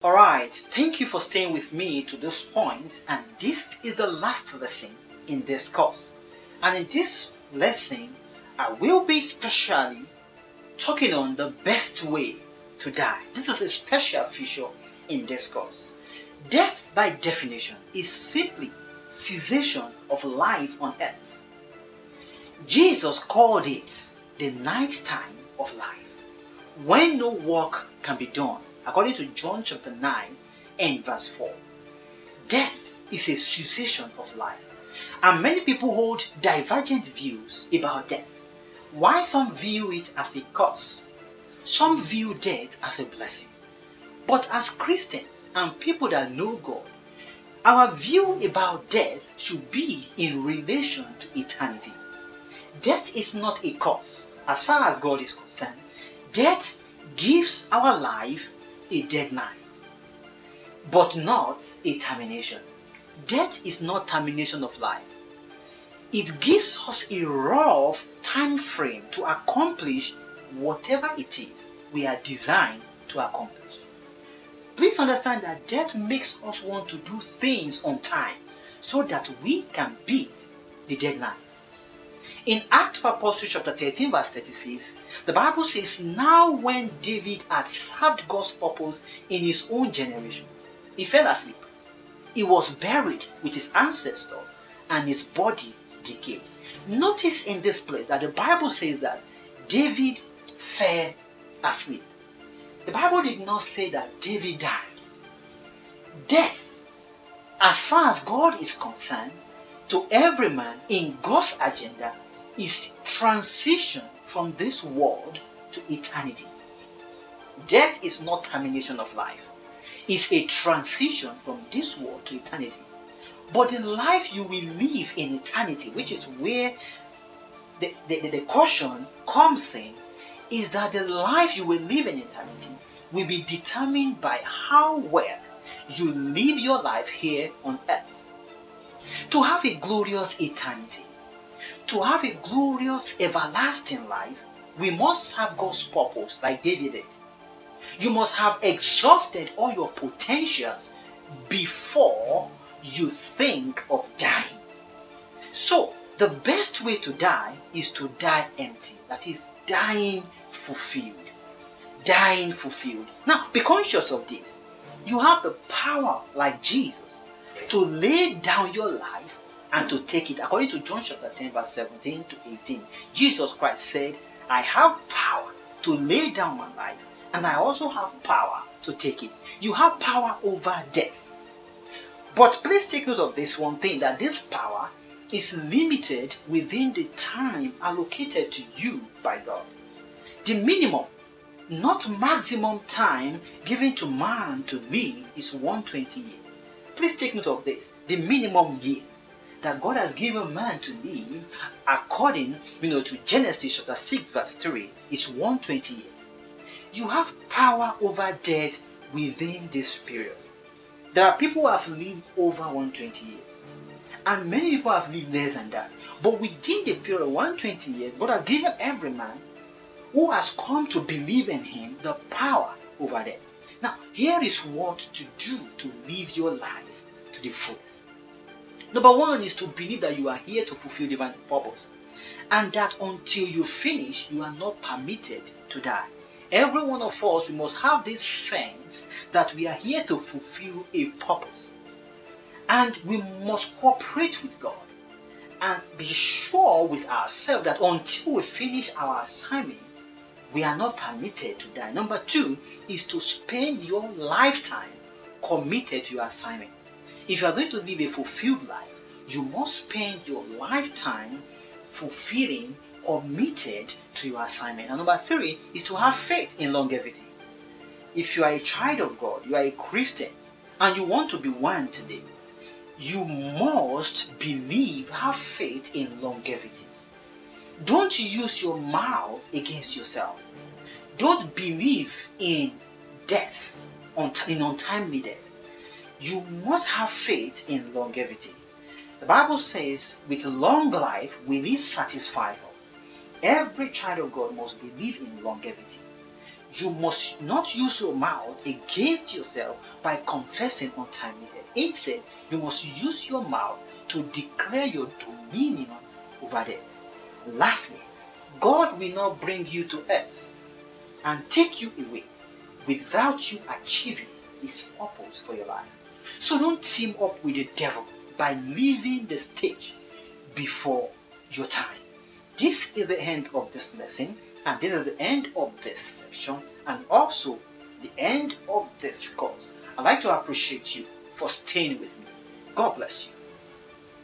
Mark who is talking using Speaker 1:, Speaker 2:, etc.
Speaker 1: Alright, thank you for staying with me to this point, and this is the last lesson in this course. And in this lesson, I will be specially talking on the best way to die. This is a special feature in this course. Death, by definition, is simply cessation of life on earth. Jesus called it the night time of life, when no work can be done, according to John chapter 9 and verse 4. Death is a cessation of life, and many people hold divergent views about death. Why some view it as a curse, some view death as a blessing. But as Christians and people that know God, our view about death should be in relation to eternity. Death is not a curse as far as God is concerned. Death gives our life a deadline, but not a termination. Death is not termination of life. It gives us a rough time frame to accomplish whatever it is we are designed to accomplish. Please understand that death makes us want to do things on time so that we can beat the deadline. In Acts of Apostles chapter 13 verse 36, the Bible says, "Now when David had served God's purpose in his own generation, he fell asleep. He was buried with his ancestors and his body decayed." Notice in this place that the Bible says that David fell asleep. The Bible did not say that David died. Death, as far as God is concerned, to every man in God's agenda, is transition from this world to eternity. Death is not termination of life. It's a transition from this world to eternity. But the life you will live in eternity, which is where the caution comes in, is that the life you will live in eternity will be determined by how well you live your life here on earth. To have a glorious eternity, to have a glorious everlasting life, we must serve God's purpose like David did. You must have exhausted all your potentials before you think of dying. So, the best way to die is to die empty. That is, dying fulfilled. Dying fulfilled. Now, be conscious of this. You have the power, like Jesus, to lay down your life and to take it. According to John chapter 10 verse 17 to 18, Jesus Christ said, "I have power to lay down my life, and I also have power to take it." You have power over death. But please take note of this one thing, that this power is limited within the time allocated to you by God. The minimum, not maximum, time given to man to live is 120 years. Please take note of this. The minimum year that God has given man to live, according to Genesis chapter 6 verse 3, is 120 years. You have power over death within this period. There are people who have lived over 120 years, and many people have lived less than that. But within the period of 120 years, God has given every man who has come to believe in Him the power over death. Now, here is what to do to live your life to the fullest. Number one is to believe that you are here to fulfill divine purpose, and that until you finish, you are not permitted to die. Every one of us, we must have this sense that we are here to fulfill a purpose, and we must cooperate with God and be sure with ourselves that until we finish our assignment, we are not permitted to die. Number two is to spend your lifetime committed to your assignment. If you are going to live a fulfilled life, you must spend your lifetime fulfilling, committed to your assignment. And number three is to have faith in longevity. If you are a child of God, you are a Christian, and you want to be one today, you must believe, have faith in longevity. Don't use your mouth against yourself. Don't believe in death, in untimely death. You must have faith in longevity. The Bible says, with long life will He satisfy us. Every child of God must believe in longevity. you must not use your mouth against yourself by confessing untimely death. Instead, you must use your mouth to declare your dominion over death. Lastly, God will not bring you to earth and take you away without you achieving His purpose for your life. So don't team up with the devil by leaving the stage before your time. This is the end of this lesson, and this is the end of this section, and also the end of this course. I'd like to appreciate you for staying with me. God bless you.